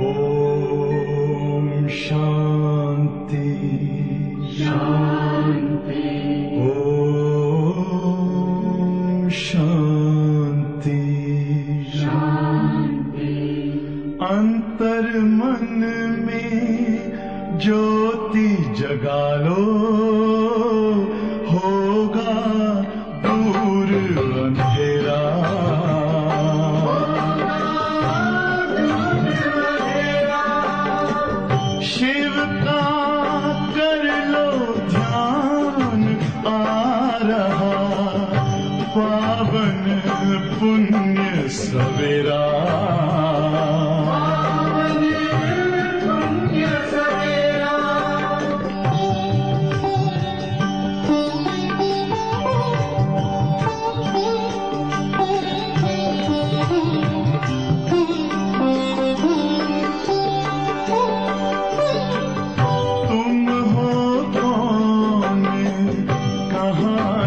ओम शांति शांति। ओम शांति शांति। अंतर मन में ज्योति जगा लो, होगा दूर अंधेरा। शिव का कर लो ध्यान, आ रहा पावन पुण्य सवेरा।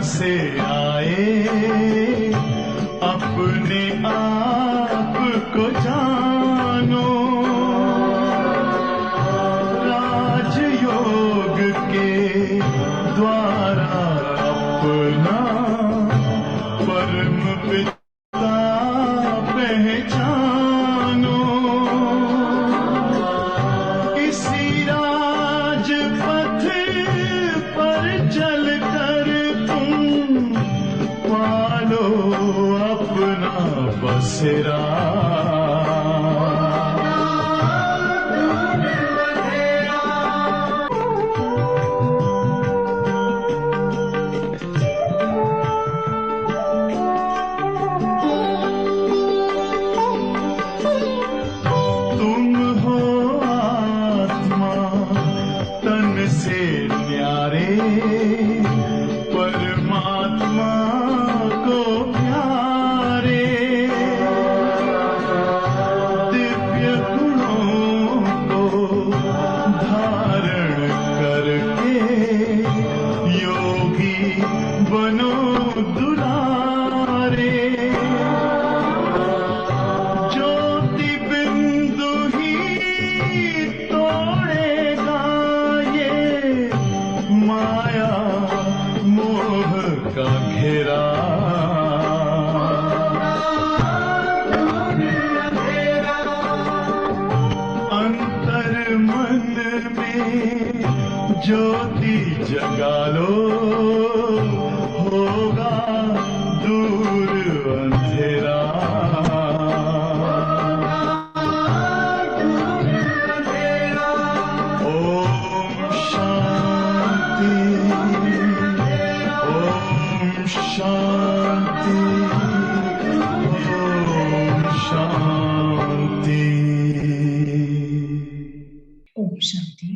से आए अपने आप को जानो, राजयोग के द्वारा अपना परम पिता पहचानो। इसी राजपथ पर चलकर पालो अपना बसेरा। तुम हो आत्मा तन से न्यारे, परमात्मा को प्यारे। दिव्य गुणों को धारण करके योगी बनो दुलारे। ज्योति बिंदु ही तोड़ेगा ये माया मोह का घेरा। अंतर मन में ज्योति जगा लो, होगा दूर अंधेरा। ओम शांति ओम शांति ओम शांति। ओम शांती।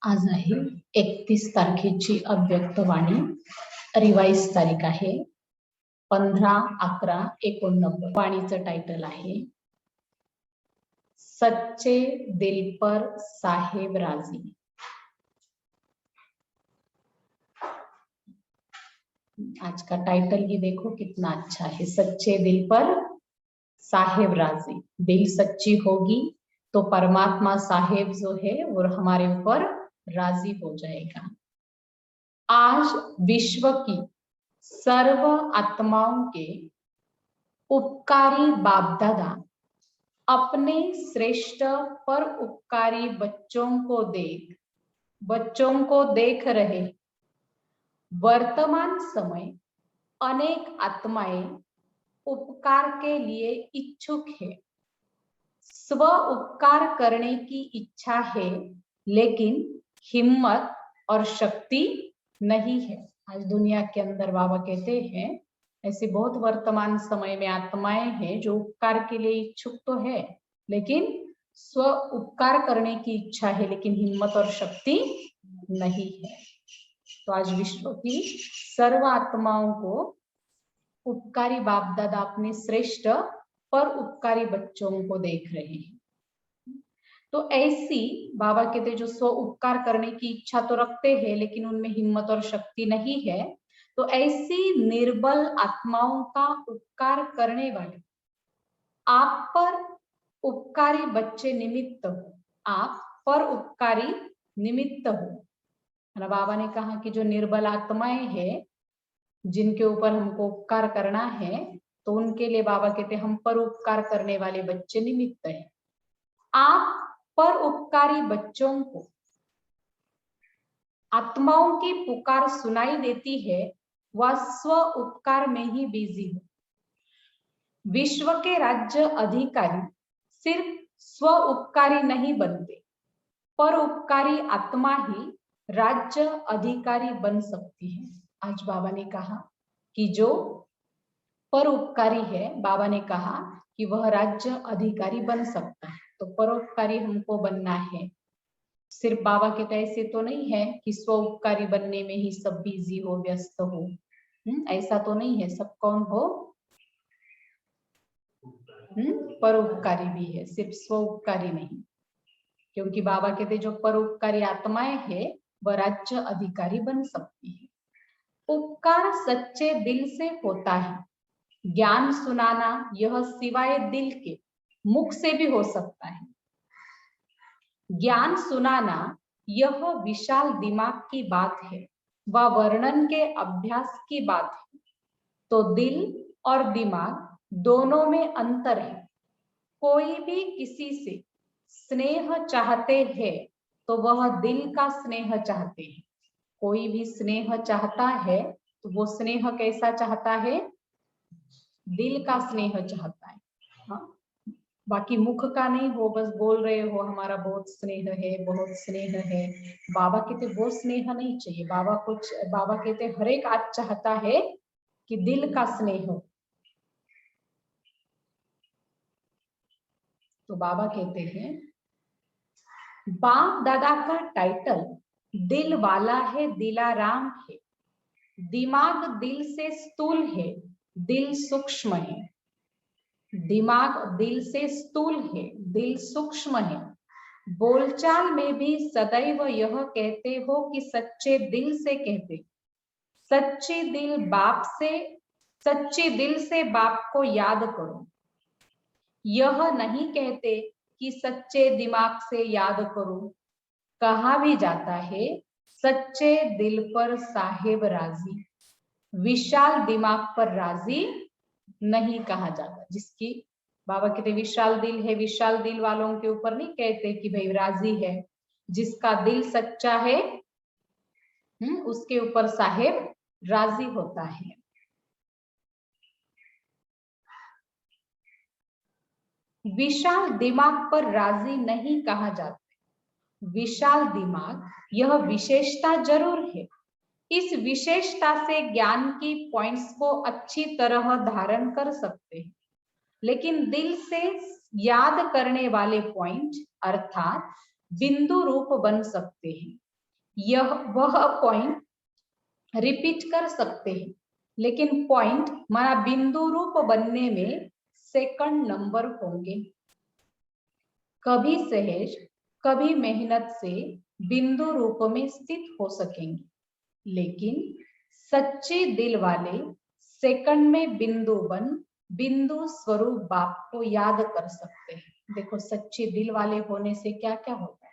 आज आहे 31 तारखेची अव्यक्तवाणी, रिवाइज तारीख आहे 15/11/89। वाणीचं टायटल आहे सच्चे दिल पर साहेब राजी। आज का टाइटल ही देखो कितना अच्छा है, सच्चे दिल पर साहेब राजी। दिल सच्ची होगी तो परमात्मा साहेब जो है वो हमारे ऊपर राजी हो जाएगा। आज विश्व की सर्व आत्माओं के उपकारी बाप दादा अपने श्रेष्ठ पर उपकारी बच्चों को देख रहे। वर्तमान समय अनेक आत्माएं उपकार के लिए इच्छुक है, स्व उपकार करने की इच्छा है, लेकिन हिम्मत और शक्ति नहीं है। आज दुनिया के अंदर बाबा कहते हैं ऐसी बहुत वर्तमान समय में आत्माएं हैं जो उपकार के लिए इच्छुक तो है, लेकिन स्व उपकार करने की इच्छा है, लेकिन हिम्मत और शक्ति नहीं है। तो आज विश्व की सर्व आत्माओं को उपकारी बाप दादा अपने श्रेष्ठ पर उपकारी बच्चों को देख रहे हैं। तो ऐसी बाबा कहते जो स्व उपकार करने की इच्छा तो रखते हैं, लेकिन उनमें हिम्मत और शक्ति नहीं है, तो ऐसी निर्बल आत्माओं का उपकार करने वाले आप पर उपकारी बच्चे निमित्त हो, आप पर उपकारी निमित्त हो। बाबा ने कहा कि जो निर्बल आत्माएं हैं जिनके ऊपर हमको उपकार करना है, तो उनके लिए बाबा कहते हम पर उपकार करने वाले बच्चे निमित्त हैं। आप पर उपकारी बच्चों को आत्माओं की पुकार सुनाई देती है, वह स्व उपकार में ही बिजी हो। विश्व के राज्य अधिकारी सिर्फ स्व उपकारी नहीं बनते, पर उपकारी आत्मा ही राज्य अधिकारी बन सकती है। आज बाबा ने कहा कि जो परोपकारी है, बाबा ने कहा कि वह राज्य अधिकारी बन सकता है। तो परोपकारी हमको बनना है। सिर्फ बाबा के ऐसे तो नहीं है कि स्व उपकारी बनने में ही सब बिजी हो, व्यस्त हो। ऐसा तो नहीं है। सब कौन हो? परोपकारी भी है, सिर्फ स्व उपकारी नहीं। क्योंकि बाबा कहते जो परोपकारी आत्माएं है वह राज्य अधिकारी बन सकती है। उपकार सच्चे दिल से होता है। ज्ञान सुनाना यह सिवाय दिल के मुख से भी हो सकता है। ज्ञान सुनाना यह विशाल दिमाग की बात है, वह वर्णन के अभ्यास की बात है। तो दिल और दिमाग दोनों में अंतर है। कोई भी किसी से स्नेह चाहते हैं तो वह दिल का स्नेह चाहते हैं। कोई भी स्नेह चाहता है तो वो स्नेह कैसा चाहता है? दिल का स्नेह चाहता है। हाँ, बाकी मुख का नहीं हो, बस बोल रहे हो हमारा बहुत स्नेह है, बहुत स्नेह है। बाबा कहते वो स्नेह नहीं चाहिए। बाबा कहते हर एक आज चाहता है कि दिल का स्नेह हो। तो बाबा कहते हैं बाप दादा का टाइटल दिल वाला है, दिलाराम है। दिमाग दिल से स्थूल है, दिल सूक्ष्म है। दिमाग दिल से स्थूल है, दिल सूक्ष्म है। बोलचाल में भी सदैव यह कहते हो कि सच्चे दिल से कहते। सच्चे दिल से बाप को याद करो। यह नहीं कहते कि सच्चे दिमाग से याद करो। कहा भी जाता है सच्चे दिल पर साहेब राजी, विशाल दिमाग पर राजी नहीं कहा जाता। जिसकी बाबा कहते विशाल दिल है, विशाल दिल वालों के ऊपर नहीं कहते कि भाई राजी है। जिसका दिल सच्चा है उसके ऊपर साहेब राजी होता है। विशाल दिमाग पर राजी नहीं कहा जाता। विशाल दिमाग यह विशेषता जरूर है। इस विशेषता से ज्ञान की पॉइंट्स को अच्छी तरह धारण कर सकते हैं, लेकिन दिल से याद करने वाले पॉइंट अर्थात बिंदु रूप बन सकते हैं। यह वह पॉइंट रिपीट कर सकते हैं, लेकिन पॉइंट हमारा बिंदु रूप बनने में सेकंड नंबर होंगे। कभी सहज कभी मेहनत से बिंदु रूप में स्थित हो सकेंगे, लेकिन सच्चे दिल वाले सेकंड में बिंदु स्वरूप बाप को याद कर सकते हैं। देखो सच्चे दिल वाले होने से क्या क्या होता है।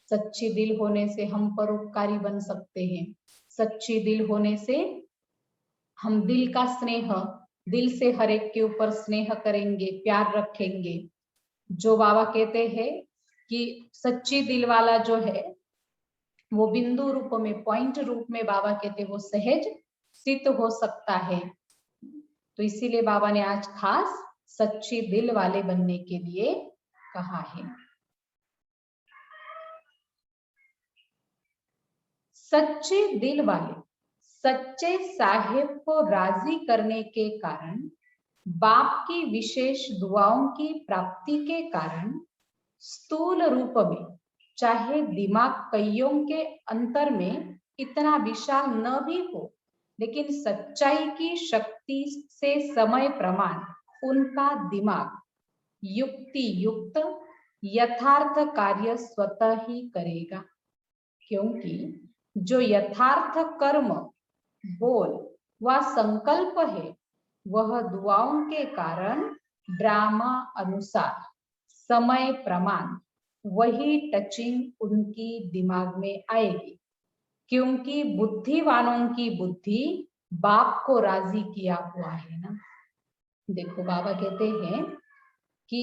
सच्चे दिल होने से हम परोपकारी बन सकते हैं। सच्चे दिल होने से हम दिल का स्नेह, दिल से हर एक के ऊपर स्नेह करेंगे, प्यार रखेंगे। जो बाबा कहते हैं कि सच्ची दिल वाला जो है वो बिंदु रूप में, पॉइंट रूप में बाबा कहते वो सहज स्थित हो सकता है। तो इसीलिए बाबा ने आज खास सच्चे दिल वाले बनने के लिए कहा है। सच्चे दिल वाले सच्चे साहेब को राजी करने के कारण, बाप की विशेष दुआओं की प्राप्ति के कारण स्थूल रूप में चाहे दिमाग कईयों के अंतर में इतना विशाल न भी हो, लेकिन सच्चाई की शक्ति से समय प्रमाण उनका दिमाग युक्ति युक्त यथार्थ कार्य स्वतः ही करेगा। क्योंकि जो यथार्थ कर्म, बोल व संकल्प है वह दुआओं के कारण ड्रामा अनुसार समय प्रमाण वही टचिंग उनकी दिमाग में आएगी, क्योंकि बुद्धिवानों की बुद्धि बाप को राजी किया हुआ है ना। देखो बाबा कहते हैं कि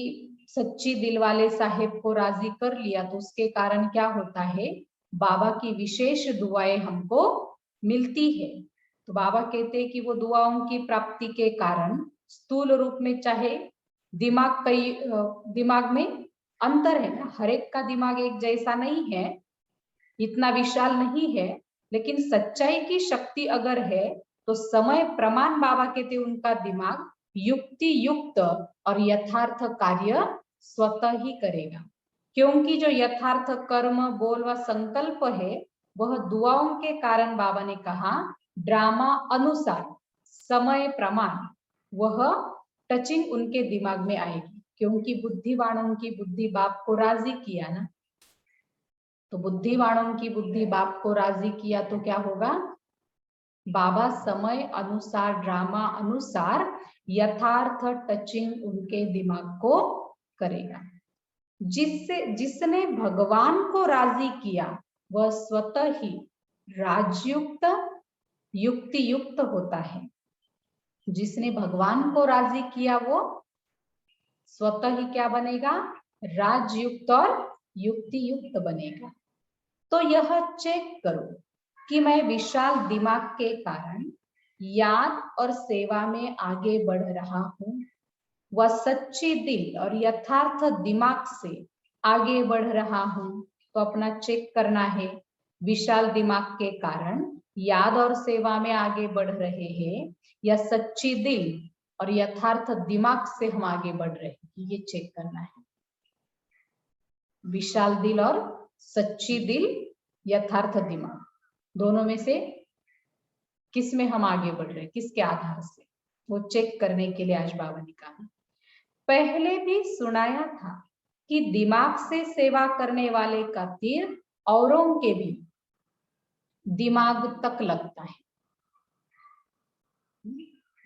सच्ची दिल वाले साहेब को राजी कर लिया तो उसके कारण क्या होता है, बाबा की विशेष दुआएं हमको मिलती है। तो बाबा कहते हैं कि वो दुआओं की प्राप्ति के कारण स्थूल रूप में चाहे दिमाग में अंतर है ना, हर एक का दिमाग एक जैसा नहीं है, इतना विशाल नहीं है, लेकिन सच्चाई की शक्ति अगर है तो समय प्रमाण बाबा कहते उनका दिमाग युक्ति युक्त और यथार्थ कार्य स्वतः ही करेगा, क्योंकि जो यथार्थ कर्म बोल व संकल्प है वह दुआओं के कारण बाबा ने कहा ड्रामा अनुसार समय प्रमाण वह टचिंग उनके दिमाग में आएगी, क्योंकि बुद्धिवानों की बुद्धि बाप को राजी किया ना। तो बुद्धिवानों की बुद्धि बाप को राजी किया तो क्या होगा, बाबा समय अनुसार ड्रामा अनुसार यथार्थ टचिंग उनके दिमाग को करेगा। जिसने भगवान को राजी किया वह स्वतः ही राजयुक्त युक्ति युक्त होता है। जिसने भगवान को राजी किया वो स्वतः ही क्या बनेगा, राजयुक्त और युक्ति युक्त बनेगा। तो यह चेक करो कि मैं विशाल दिमाग के कारण याद और सेवा में आगे बढ़ रहा हूँ, वह सच्ची दिल और यथार्थ दिमाग से आगे बढ़ रहा हूँ। तो अपना चेक करना है, विशाल दिमाग के कारण याद और सेवा में आगे बढ़ रहे हैं या सच्ची दिल और यथार्थ दिमाग से हम आगे बढ़ रहे हैं, ये चेक करना है। विशाल दिल और सच्ची दिल यथार्थ दिमाग दोनों में से किस में हम आगे बढ़ रहे हैं, किसके आधार से, वो चेक करने के लिए आज बाबा ने कहा। पहले भी सुनाया था कि दिमाग से सेवा करने वाले का तीर औरों के भी दिमाग तक लगता है।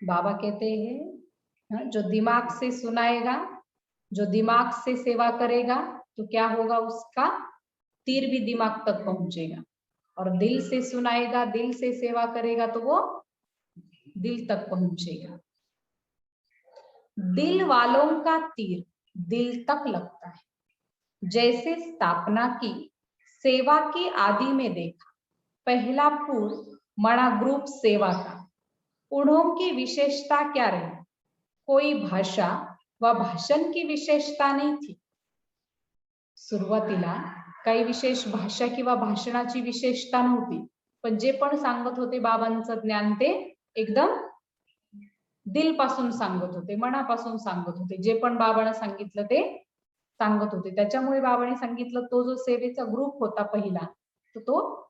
बाबा कहते हैं जो दिमाग से सुनाएगा, जो दिमाग से सेवा करेगा तो क्या होगा, उसका तीर भी दिमाग तक पहुंचेगा, और दिल से सुनाएगा, दिल से सेवा करेगा तो वो दिल तक पहुंचेगा। दिल वालों का तीर दिल तक लगता है। जैसे स्थापना की सेवा की आदि में देखा, पहला पूर्व मणा ग्रुप सेवा का उन्हों की विशेषता क्या रही, कोई भाषा व भाषण की विशेषता नहीं थी। सुरुवातीला काही विशेष भाषा किंवा भाषणाची विशेषता नव्हती, पण जे पण सांगत होते बाबांचं ज्ञान ते एकदम दिल पासून सांगत होते, मनापासून सांगत होते। जे पण बाबांना सांगितलं ते सांगत होते। त्याच्यामुळे बाबांनी सांगितलं तो जो सेवेचा ग्रुप होता पहिला तो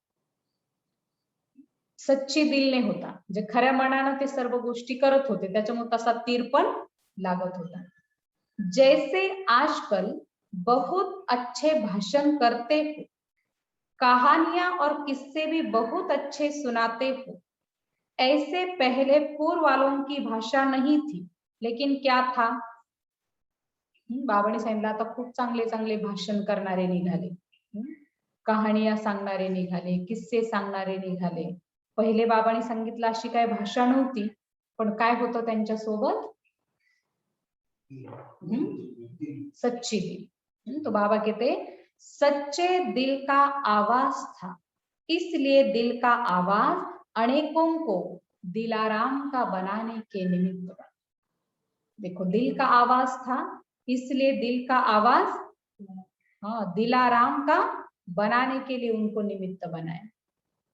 सच्ची दिलने होता, जे खऱ्या मनानं ते सर्व गोष्टी करत होते, त्याच्यामुळे तसा तीर पण लागत होता। जैसे आजकल बहुत अच्छे भाषण करते हो, कहानियां और किस्से भी बहुत अच्छे सुनाते हो, ऐसे पहले पूर्व वालों की भाषा नहीं थी, लेकिन क्या था, बाबांनी सांगितलं आता खूप चांगले चांगले भाषण करणारे निघाले, कहानियां सांगणारे निघाले, किस्से सांगणारे निघाले। पहिले बाबांनी सांगितलं अशी काय भाषा नव्हती, पण काय होतं त्यांच्या सोबत, सच्ची दिल। तो बाबा कहते सच्चे दिल का आवाज था, इसलिए दिल का आवाज अनेकों को दिलाराम का बनाने के निमित्त बना। देखो दिल का आवाज था, इसलिए दिल का आवाज दिलाराम का बनाने के लिए उनको निमित्त बनाया।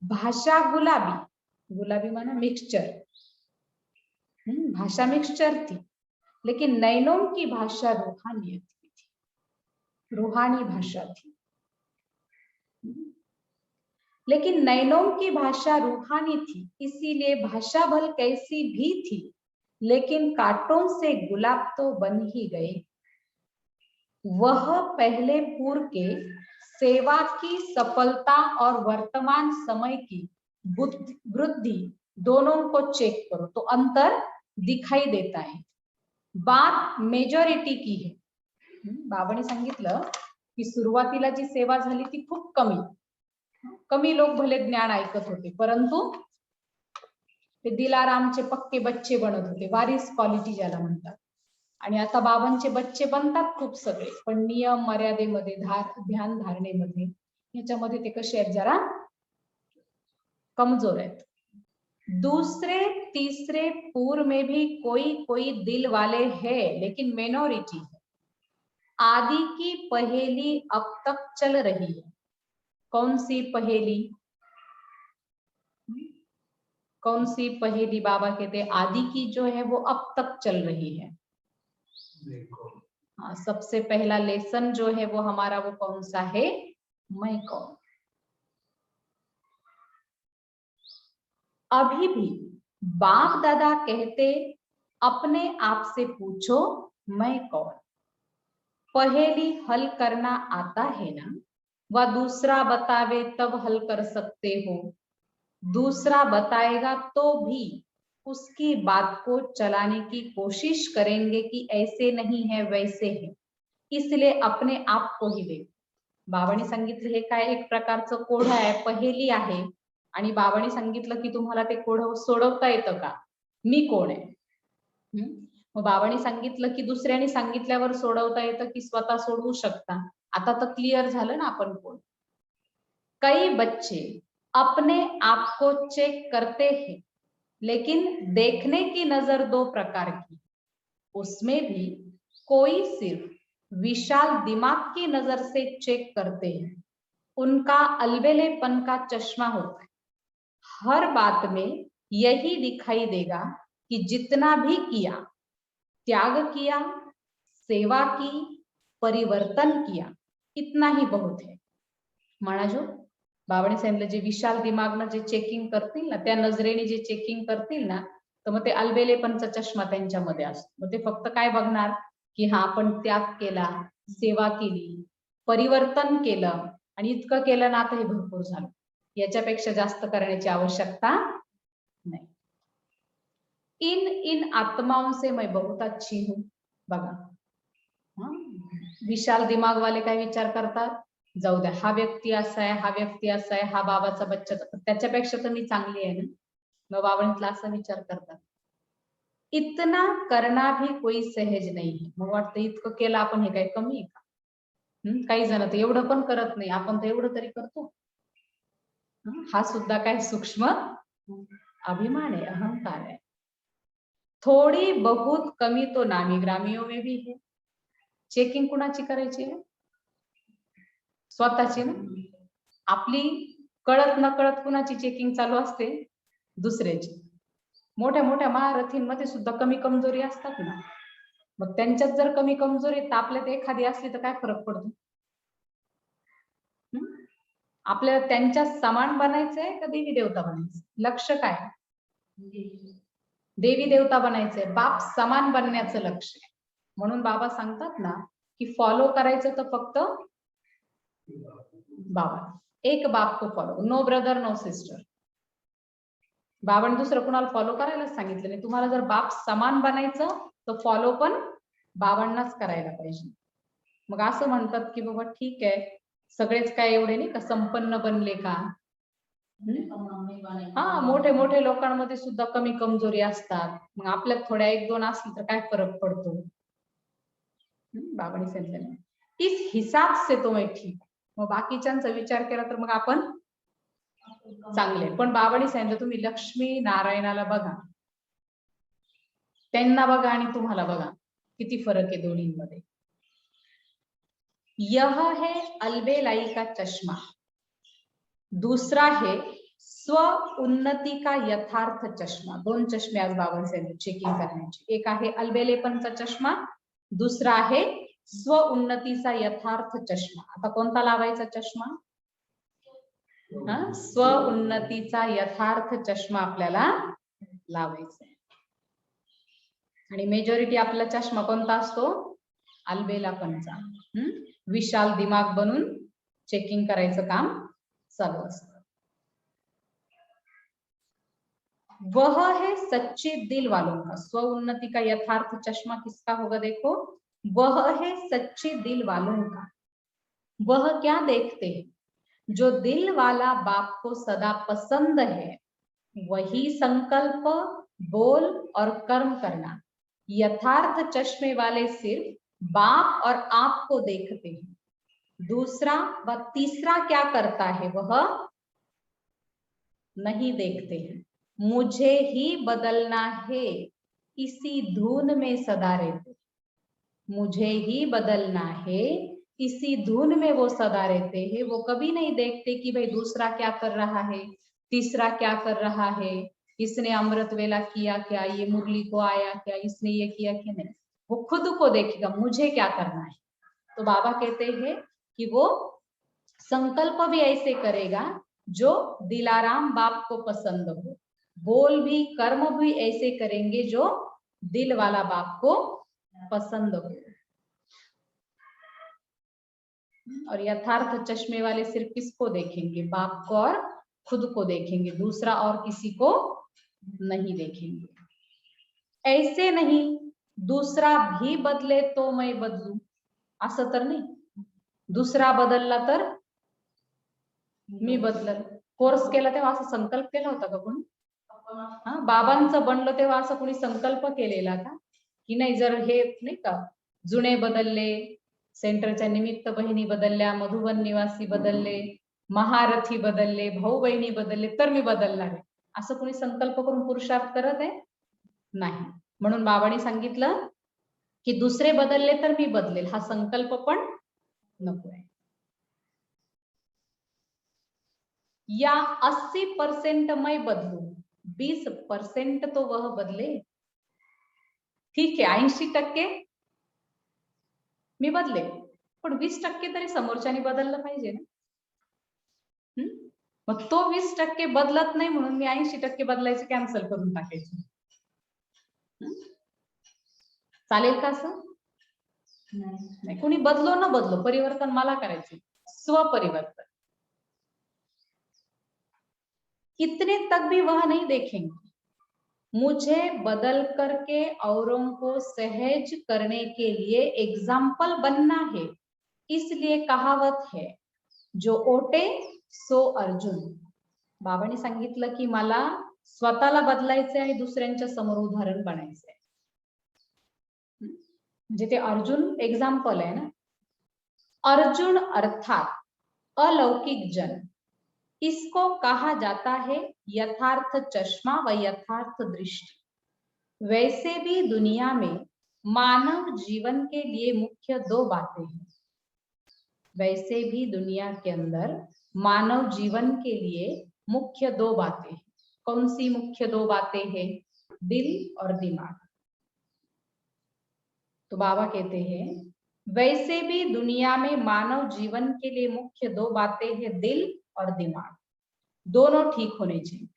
भाषा गुलाबी, गुलाबी माना मिक्सचर, भाषा मिक्सचर थी, लेकिन नैनों की भाषा रूहानियत की थी, रूहानी भाषा थी। लेकिन नैनों की भाषा रूहानी थी, इसीलिए भाषा भल कैसी भी थी, लेकिन कांटों से गुलाब तो बन ही गए। वह पहले पूर्व के सेवा की सफलता और वर्तमान समय की वृद्धि दोनों को चेक करो तो अंतर दिखाई देता है। बात मेजॉरिटी की है. बाबांनी सांगितलं की सुरुवातीला जी सेवा झाली ती खूप कमी लोक भले ज्ञान ऐकत होते, परंतु ते दिलारामचे पक्के बच्चे बनत होते, वारिस क्वालिटी ज्याला म्हणतात. आणि आता बाबांचे बच्चे बनतात खूप सगळे, पण नियम मर्यादेमध्ये, ध्यान धारणेमध्ये, ह्याच्यामध्ये ते कसे आहेत, जरा कमजोर आहेत. दूसरे तीसरे पूर्व में भी कोई कोई दिल वाले हैं, लेकिन मिनोरिटी है. आदि की पहेली अब तक चल रही है. कौन सी पहेली? कौन सी पहेली? बाबा कहते हैं आदि की जो है वो अब तक चल रही है. हाँ, सबसे पहला लेसन जो है वो हमारा वो कौन सा है? मैं कौन. अभी भी बाप दादा कहते अपने आप से पूछो मैं कौन. पहेली हल करना आता है ना, वह दूसरा बतावे तब हल कर सकते हो. दूसरा बताएगा तो भी उसकी बात को चलाने की कोशिश करेंगे कि ऐसे नहीं है वैसे है, इसलिए अपने आप को ही देखो. बाबांनी सांगितलं हे काय एक प्रकारचं कोड आहे, पहेली आहे, आणि बाबांनी सांगितलं की तुम्हाला ते कोड सोडवता येतं का, मी कोण आहे. मग बाबांनी सांगितलं की दुसऱ्याने सांगितल्यावर सोडवता येतं की स्वतः सोडवू शकता. आता तर क्लिअर झालं ना आपण कोण. कई बच्चे अपने आप को चेक करते हैं, लेकिन देखने की नजर दो प्रकार की. उसमें भी कोई सिर्फ विशाल दिमाग की नजर से चेक करते हैं. उनका अलबेलेपन का चश्मा होता है. हर बात में यही दिखाई देगा कि जितना भी किया, त्याग किया, सेवा की, परिवर्तन किया, इतना ही बहुत है. म्हणाजो बाबांनी सांगितलं जे विशाल दिमागनं जे चेकिंग करतील ना, त्या नजरेने जे चेकिंग करतील ना, तर मग ते अलबेलेपनचा चष्मा त्यांच्यामध्ये असतो. मग ते फक्त काय बघणार की हा आपण त्याग केला, सेवा केली, परिवर्तन केलं, आणि इतकं केलं ना आता हे भरपूर झालं, याच्यापेक्षा जास्त करण्याची आवश्यकता नाही. इन आत्माओं से मैं बहुत अच्छी हूं. बघा, विशाल दिमाग वाले काय विचार करतात, जाऊ द्या हा व्यक्ती असा आहे, हा व्यक्ती असा आहे, हा बाबाचा बच्चा, त्याच्यापेक्षा तर मी चांगली आहे ना. मग बाबांतला असा विचार करतात. इतना करना भी कोई सहज नाही है. मग वाटतं इतकं केलं आपण हे काय कमी आहे का. काही जण तर एवढं पण करत नाही, आपण तर एवढं तरी करतो. हा सुद्धा काय सूक्ष्म अभिमान आहे, अहंकार आहे. थोडी बहुत कमी तो नामी ग्रामीणों में भी है. चेकिंग कुणाची करायची आहे? स्वतःची ना. आपली कळत नकळत कुणाची चेकिंग चालू असते? दुसऱ्याची. मोठ्या मोठ्या महारथींमध्ये सुद्धा कमी कमजोरी असतात ना. मग त्यांच्यात जर कमी कमजोरी तर आपल्यात एखादी असली तर काय फरक पडतो? आपल्याला त्यांच्या समान बनायचंय का देवी देवता बनायचं? लक्ष काय? देवी देवता बनायचंय. बाप समान बनण्याचं लक्ष आहे. म्हणून बाबा सांगतात ना की फॉलो करायचं तर फक्त बाबा, एक बाप को follow, no brother no sister. बाबांनी दुसरं कुणाला फॉलो करायलाच सांगितलं नाही. तुम्हाला जर बाप समान बनायचं तर फॉलो पण बाबांनाच करायला पाहिजे. मग असं म्हणतात की बाबा ठीक आहे, सगळेच काय एवढे नाही का संपन्न बनले का. हा, मोठे मोठे लोकांमध्ये सुद्धा कमी कमजोरी असतात. मग आपल्यात थोड्या एक दोन असली तर काय फरक पडतो? बाबांनी सांगितलं इस हिसाब से तो मैं ठीक. मग बाकीच्यांचा विचार केला तर मग आपण चांगले. पण बाबांनी सांगितलं तुम्ही लक्ष्मी नारायणाला बघा, त्यांना बघा आणि तुम्हाला बघा, किती फरक आहे दोन्हींमध्ये. यह है अलबेलाई का चष्मा. दूसरा है स्व उन्नती का यथार्थ चष्मा. दोन चष्मे आज बाबांनी चेकिंग करण्याची. एक आहे अलबेलेपनचा चष्मा, दुसरा आहे स्व उन्नतीचा यथार्थ चष्मा. आता कोणता लावायचा चष्मा? स्व उन्नतीचा यथार्थ चष्मा आपल्याला लावायचा आहे. आणि मेजॉरिटी आपला चष्मा कोणता असतो? अलबेलापनचा. विशाल दिमाग बनून चेकिंग करायचं काम चालू असतं. वह है सच्चे दिल वालों का। स्व उन्नति का यथार्थ चश्मा किसका होगा? देखो, वह है सच्चे दिल वालों का। वह क्या देखते हैं? जो दिल वाला बाप को सदा पसंद है वही संकल्प, बोल और कर्म करना। यथार्थ चश्मे वाले सिर्फ बाप और आप को देखते हैं। दूसरा व तीसरा क्या करता है वह नहीं देखते हैं। मुझे ही बदलना है इसी धुन में सदा रहते। मुझे ही बदलना है इसी धुन में वो सदा रहते हैं। वो कभी नहीं देखते कि भाई दूसरा क्या कर रहा है, तीसरा क्या कर रहा है, इसने अमृत वेला किया क्या, ये मुरली को आया क्या, इसने ये किया क्या। नहीं, वो खुद को देखेगा मुझे क्या करना है। तो बाबा कहते हैं कि वो संकल्प भी ऐसे करेगा जो दिलाराम बाप को पसंद हो, बोल भी कर्म भी ऐसे करेंगे जो दिल वाला बाप को पसंद हो। और यथार्थ चश्मे वाले सिर्फ किसको देखेंगे? बाप को और खुद को देखेंगे, दूसरा और किसी को नहीं देखेंगे। ऐसे नहीं दूसरा भी बदले तो मैं बदलू, असं तर नाही, दुसरा बदलला तर मी बदलल। कोर्स केला तेव्हा असा संकल्प केला होता का कोणी? हा, बाबांचं बनलं तेव्हा असं कोणी संकल्प केलेला का की नाही जर हे नाही का जुने बदलले, सेंटरच्या निमित्त बहिणी बदलल्या, मधुबन निवासी बदलले, महारथी बदलले, भाऊ बहिणी बदलले तर मी बदलणार आहे, असं कोणी संकल्प करून पुरुषार्थ करत आहे? नाही. म्हणून बाबांनी सांगितलं की दुसरे बदलले तर मी बदलेल, हा संकल्प पण नको आहे। या 80% मैं बदलू, 20% तो वह बदले। ठीक आहे, 80% मी बदले, पण 20% तरी समोरच्याने बदललं पाहिजे ना। मग तो 20% बदलत नाही म्हणून मी 80% बदलायचं कॅन्सल करून टाकायचं, चालेल का असं? नाही, कोणी बदलो ना बदलो, परिवर्तन मला करायचं, स्वपरिवर्तन। इतने तक भी वह नहीं देखेंगे। मुझे बदल करके औरों को सहज करने के लिए एग्जाम्पल बनना है, इसलिए कहावत है जो ओटे सो अर्जुन। बाबांनी सांगितलं की मला स्वतःला बदलायचे आहे, दुसऱ्यांच्या समोर उदाहरण बनायचे आहे। म्हणजे ते अर्जुन एग्जाम्पल आहे ना। अर्जुन अर्थात अलौकिक जन, इसको कहा जाता है यथार्थ चश्मा व यथार्थ दृष्टि। वैसे भी दुनिया में मानव जीवन के लिए मुख्य दो बातें हैं। वैसे भी दुनिया के अंदर मानव जीवन के लिए मुख्य दो बातें हैं। कौन सी मुख्य दो बातें हैं? दिल और दिमाग। तो बाबा कहते हैं वैसे भी दुनिया में मानव जीवन के लिए मुख्य दो बातें हैं, दिल और दिमाग। दोनों ठीक होने चाहिए,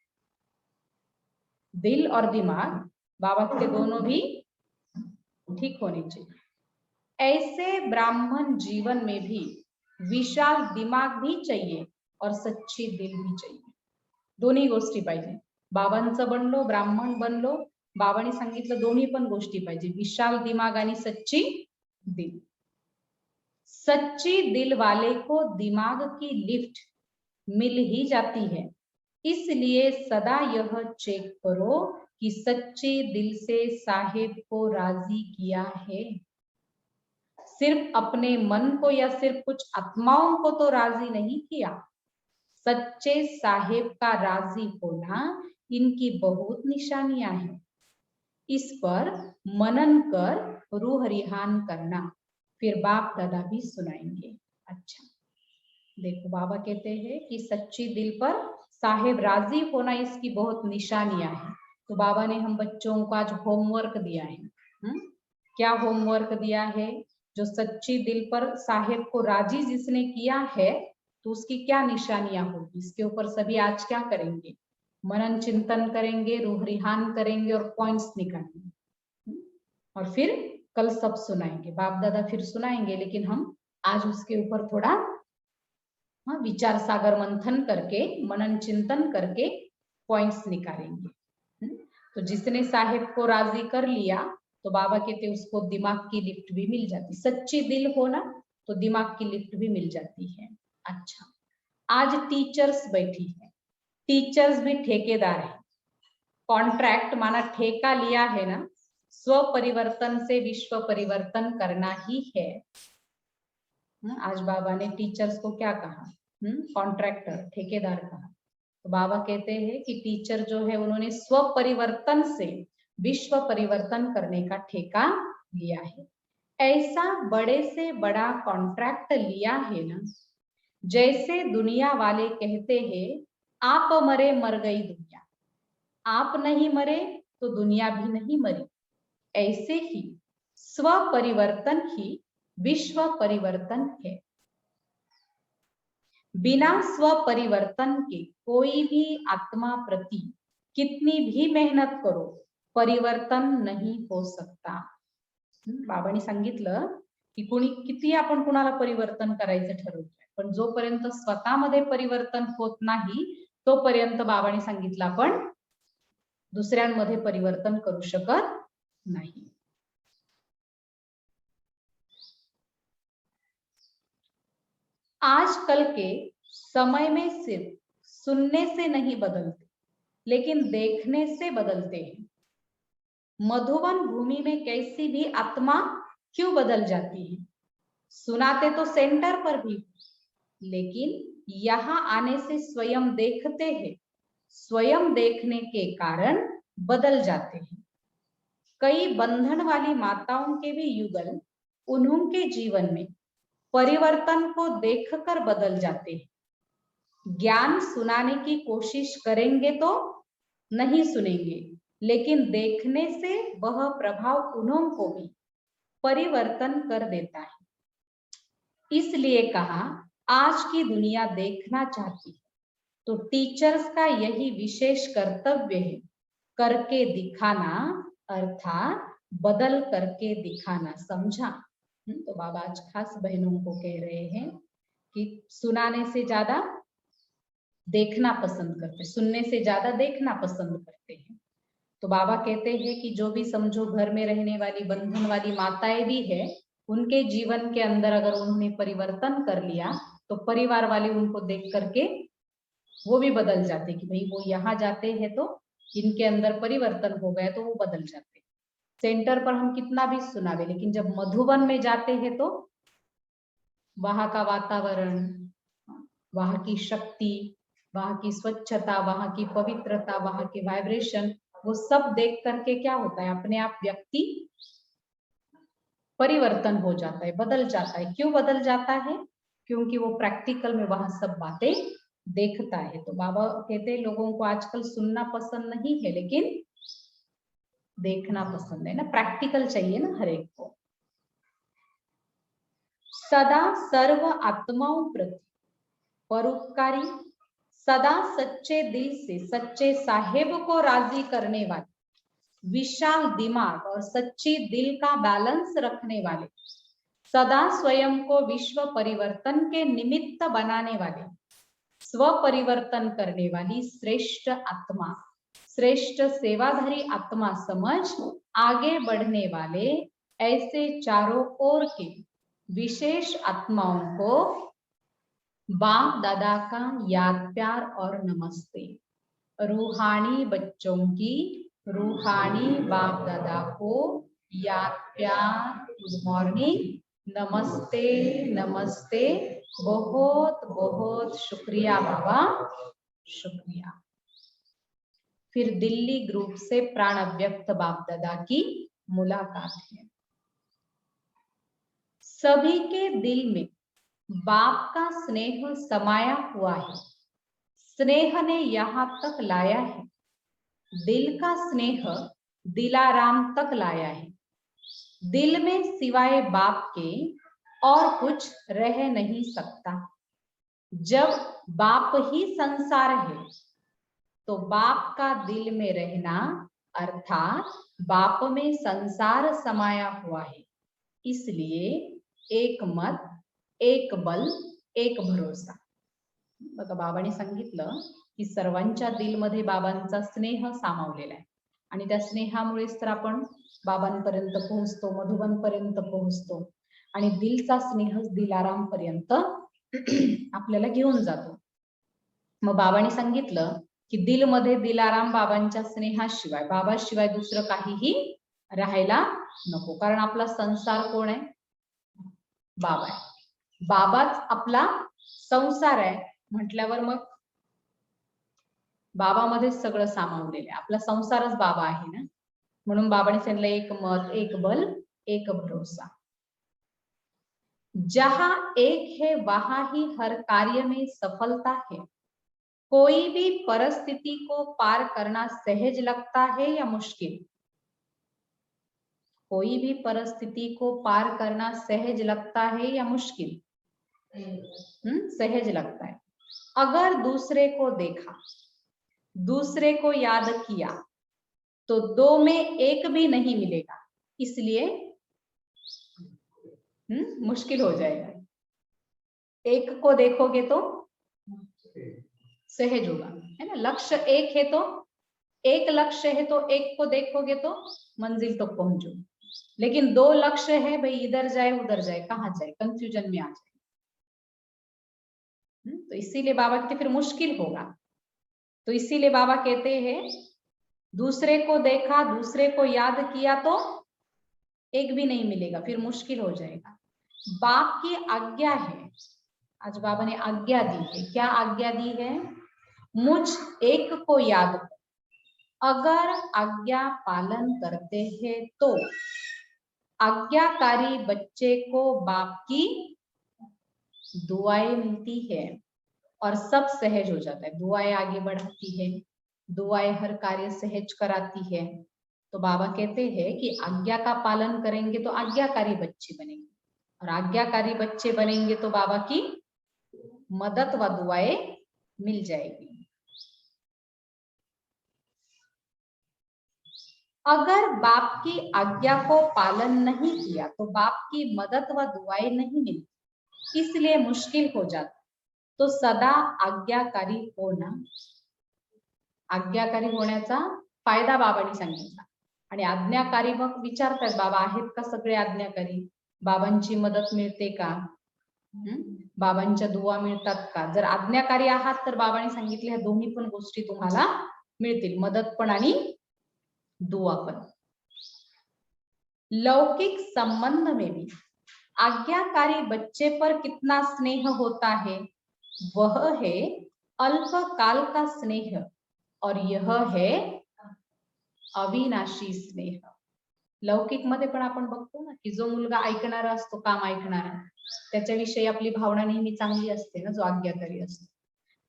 दिल और दिमाग बाबा के दोनों भी ठीक होने चाहिए। ऐसे ब्राह्मण जीवन में भी विशाल दिमाग भी चाहिए और सच्ची दिल भी चाहिए। दोन्ही गोष्टी पाहिजे। बाबांचं बनलो, ब्राह्मण बनलो, बाबांनी सांगितलं दोन्ही पण गोष्टी पाहिजे, विशाल दिमाग आणि सच्ची दिल। सच्ची दिल वाले को दिमाग की लिफ्ट मिल ही जाती है, इसलिए सदा यह चेक करो कि सच्चे दिल से साहेब को राजी किया है। सिर्फ अपने मन को या सिर्फ कुछ आत्माओं को तो राजी नहीं किया, सच्चे साहेब का राजी होना इनकी बहुत निशानियां हैं। इस पर मनन कर रूह रिहान करना, फिर बाप दादा भी सुनाएंगे। अच्छा देखो, बाबा कहते हैं कि सच्ची दिल पर साहेब राजी होना इसकी बहुत निशानियां हैं। तो बाबा ने हम बच्चों को आज होमवर्क दिया है। क्या होमवर्क दिया है? जो सच्ची दिल पर साहेब को राजी जिसने किया है तो उसकी क्या निशानियां होगी, इसके ऊपर सभी आज क्या करेंगे? मनन चिंतन करेंगे, रूह रिहान करेंगे और पॉइंट्स निकालेंगे। और फिर कल सब सुनाएंगे, बाप दादा फिर सुनाएंगे, लेकिन हम आज उसके ऊपर थोड़ा विचार सागर मंथन करके, मनन चिंतन करके पॉइंट्स निकालेंगे। तो जिसने साहेब को राजी कर लिया तो बाबा कहते उसको दिमाग की लिफ्ट भी मिल जाती, सच्ची दिल हो ना तो दिमाग की लिफ्ट भी मिल जाती है। अच्छा, आज टीचर्स बैठी है, टीचर्स भी ठेकेदार है, कॉन्ट्रैक्ट माना ठेका लिया है ना, स्व परिवर्तन से विश्व परिवर्तन करना ही है। आज बाबा ने टीचर्स को क्या कहा, कॉन्ट्रैक्टर ठेकेदार कहा। तो बाबा कहते हैं कि टीचर जो है उन्होंने स्व परिवर्तन से विश्व परिवर्तन करने का ठेका लिया है। ऐसा बड़े से बड़ा कॉन्ट्रैक्ट लिया है ना, जैसे दुनिया वाले कहते हैं आप मरे मर गई दुनिया, आप नहीं मरे तो दुनिया भी नहीं मरी। ऐसे ही स्व परिवर्तन ही विश्व परिवर्तन है। बिना स्व परिवर्तन के कोई भी आत्मा प्रति कितनी भी मेहनत करो परिवर्तन नहीं हो सकता। बाबांनी सांगितलं की कोणी किती आपण कुणाला परिवर्तन करायचं ठरवतोय, पण जोपर्यंत स्वतःमध्ये परिवर्तन होत नाही तोपर्यंत बाबांनी सांगितलं आपण दुसऱ्यांमध्ये परिवर्तन करू शकत नाही। आजकल के समय में सिर्फ सुनने से नहीं बदलते लेकिन देखने से बदलते हैं। मधुबन भूमि में कैसी भी आत्मा क्यों बदल जाती है, सुनाते तो सेंटर पर भी, लेकिन यहाँ आने से स्वयं देखते हैं, स्वयं देखने के कारण बदल जाते हैं। कई बंधन वाली माताओं के भी युगल उन्होंने जीवन में परिवर्तन को देखकर बदल जाते हैं। ज्ञान सुनाने की कोशिश करेंगे तो नहीं सुनेंगे, लेकिन देखने से वह प्रभाव उन्होंने को भी परिवर्तन कर देता है। इसलिए कहा आज की दुनिया देखना चाहती है तो टीचर्स का यही विशेष कर्तव्य है, करके दिखाना, अर्थात बदल करके दिखाना। समझा? तो बाबा आज खास बहनों को कह रहे हैं कि सुनाने से ज्यादा देखना पसंद करते, सुनने से ज्यादा देखना पसंद करते हैं। तो बाबा कहते हैं कि जो भी समझो घर में रहने वाली बंधन वाली माताएं भी है, उनके जीवन के अंदर अगर उन्होंने परिवर्तन कर लिया तो परिवार वाले उनको देख करके वो भी बदल जाते कि भाई वो यहाँ जाते हैं तो इनके अंदर परिवर्तन हो गया तो वो बदल जाते। सेंटर पर हम कितना भी सुनावे, लेकिन जब मधुबन में जाते हैं तो वहां का वातावरण, वहां की शक्ति, वहां की स्वच्छता, वहां की पवित्रता, वहां के वाइब्रेशन, वो सब देख करके क्या होता है, अपने आप व्यक्ति परिवर्तन हो जाता है, बदल जाता है। क्यों बदल जाता है? क्योंकि वो प्रैक्टिकल में वहां सब बातें देखता है। तो बाबा कहते हैं लोगों को आजकल सुनना पसंद नहीं है लेकिन देखना पसंद है ना, प्रैक्टिकल चाहिए ना हर एक को। सदा सर्व आत्माओं प्रति परोपकारी, सदा सच्चे दिल से सच्चे साहेब को राजी करने वाले, विशाल दिमाग और सच्ची दिल का बैलेंस रखने वाले, सदा स्वयं को विश्व परिवर्तन के निमित्त बनाने वाले, स्व परिवर्तन करने वाली श्रेष्ठ आत्मा, श्रेष्ठ सेवाधारी आत्मा समझ आगे बढ़ने वाले ऐसे चारों ओर के विशेष आत्माओं को बाप दादा का याद प्यार और नमस्ते। रूहानी बच्चों की रूहानी बाप दादा को याद प्यार, गुड मॉर्निंग, नमस्ते नमस्ते, बहुत बहुत शुक्रिया बाबा, शुक्रिया। फिर दिल्ली ग्रुप से प्राण अव्यक्त बाप दादा की मुलाकात है। सभी के दिल में बाप का स्नेह समाया हुआ है, स्नेह ने यहाँ तक लाया है, दिल का स्नेह दिलाराम तक लाया है। दिल में सिवाय बाप के और कुछ रह नहीं सकता। जब बाप ही संसार है तो बाप का दिल में रहना अर्थात बाप में संसार समाया हुआ है। इसलिए एक मत, एक बल, एक भरोसा। बघा बाबांनी सांगितलं की सर्वांच्या दिलमध्ये बाबांचा स्नेह सामावलेला आहे, आणि त्या स्नेहामुळेच तर आपण बाबांपर्यंत पोहोचतो, मधुबन पर्यंत पोहोचतो आणि दिलचा स्नेह दिलाराम पर्यंत आपल्याला घेऊन जातो. मग बाबांनी सांगितलं की दिल मध्ये दिलाराम बाबांच्या स्नेहाशिवाय, बाबाशिवाय दुसरं काहीही राहायला नको. कारण आपला संसार कोण आहे? बाबा आहे. बाबाच आपला संसार आहे म्हटल्यावर मग बाबामध्ये सगळं सामावलेलं आहे. आपला संसारच बाबा आहे ना. म्हणून बाबांनी सांगितलं एक मत, एक बल, एक भरोसा. जहां एक है वहां ही हर कार्य में सफलता है. कोई भी परिस्थिति को पार करना सहज लगता है या मुश्किल? कोई भी परिस्थिति को पार करना सहज लगता है या मुश्किल? सहज लगता है. अगर दूसरे को देखा, दूसरे को याद किया तो दो में एक भी नहीं मिलेगा, इसलिए मुश्किल हो जाएगा. एक को देखोगे तो सहज होगा, है ना. लक्ष्य एक है तो एक लक्ष्य है तो एक को देखोगे तो मंजिल तक पहुंचो. लेकिन दो लक्ष्य है, भाई इधर जाए उधर जाए, कहाँ जाए, कंफ्यूजन में आ जाए. तो इसीलिए बाबा कहते फिर मुश्किल होगा. तो इसीलिए बाबा कहते हैं दूसरे को देखा, दूसरे को याद किया तो एक भी नहीं मिलेगा, फिर मुश्किल हो जाएगा. बाप की आज्ञा है. आज बाबा ने आज्ञा दी है. क्या आज्ञा दी है? मुझ एक को याद करो. अगर आज्ञा पालन करते हैं तो आज्ञाकारी बच्चे को बाप की दुआएं मिलती है और सब सहज हो जाता है. दुआएं आगे बढ़ाती है, दुआएं हर कार्य सहज कराती है. तो बाबा कहते हैं कि आज्ञा का पालन करेंगे तो आज्ञाकारी बच्चे बनेंगे, और आज्ञाकारी बच्चे बनेंगे तो बाबा की मदद व दुआएं मिल जाएगी. अगर बाप की आज्ञा को पालन नहीं किया तो बाप की मदद व दुआएं नहीं मिलती, इसलिए मुश्किल हो जाता. तो सदा आज्ञाकारी होना. आज्ञाकारी होण्याचा फायदा बाबांनी सांगितला. आणि आज्ञाकारी मग विचारतात बाबा आहेत का सगळे आज्ञाकारी? बाबांची मदत मिळते का? बाबांच्या दुआ मिळतात का? जर आज्ञाकारी आहात तर बाबांनी सांगितले ह्या दोन्ही पण गोष्टी तुम्हाला मिळतील, मदत पण आणि दुआ पण. लौकिक संबंध में भी आज्ञाकारी बच्चे पर कितना स्नेह होता है, वह है अल्पकाल का स्नेह और यह है अविनाशी स्नेह. लौकिक मध्ये पण आपण बघतो ना की जो मुलगा ऐकणारा असतो, काम ऐकणारा, त्याच्याविषयी आपली भावना नेहमी चांगली असते ना, जो आज्ञाकारी असतो.